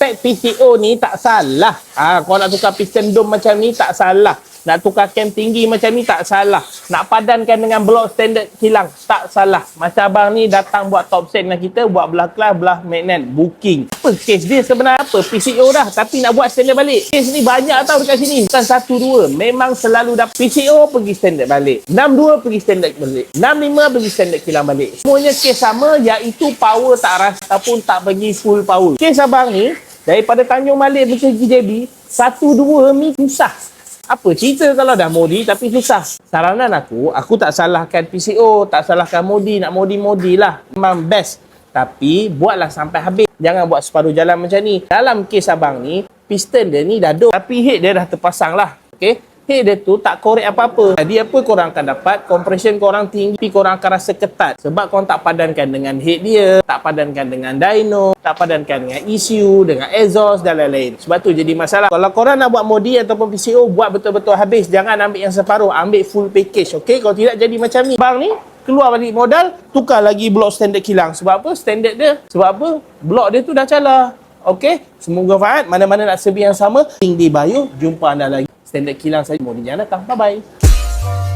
spek PCO ni tak salah. Kau nak tukar piston dome macam ni tak salah. Nak tukar cam tinggi macam ni tak salah. Nak padankan dengan blok standard kilang tak salah. Macam abang ni datang buat top set dengan kita, buat belah kelas, belah magnet, booking. Apa kes dia sebenarnya apa? PCO dah tapi nak buat standard balik. Kes ni banyak tau dekat sini. Bukan satu dua. Memang selalu dah PCO pergi standard balik. 62 pergi standard balik. 65 pergi standard kilang balik. Semuanya kes sama, iaitu power tak rasa ataupun tak pergi full power. Kes abang ni daripada Tanjung Malik pergi JB 1-2 ni susah. Apa cerita kalau dah modi tapi susah? Saranan aku tak salahkan PCO, tak salahkan modi, nak modi lah. Memang best. Tapi buatlah sampai habis. Jangan buat separuh jalan macam ni. Dalam kes abang ni, piston dia ni dah dok. Tapi head dia dah terpasang lah. Okay? Head dia tu tak korek apa-apa. Jadi apa korang akan dapat? Compression korang tinggi, tapi korang akan rasa ketat. Sebab korang tak padankan dengan head dia, tak padankan dengan dyno, tak padankan dengan ECU, dengan exhaust dan lain-lain. Sebab tu jadi masalah. Kalau korang nak buat modi ataupun PCO, buat betul-betul habis. Jangan ambil yang separuh, ambil full package. Okay? Kalau tidak jadi macam ni. Bang ni keluar balik modal, tukar lagi blok standard kilang. Sebab apa? Standard dia. Sebab apa? Blok dia tu dah calar. Okay? Semoga faham. Mana-mana nak servis yang sama, link di bio. Jumpa anda lagi. Standard kilang saya. Modi jangan datang. Bye-bye.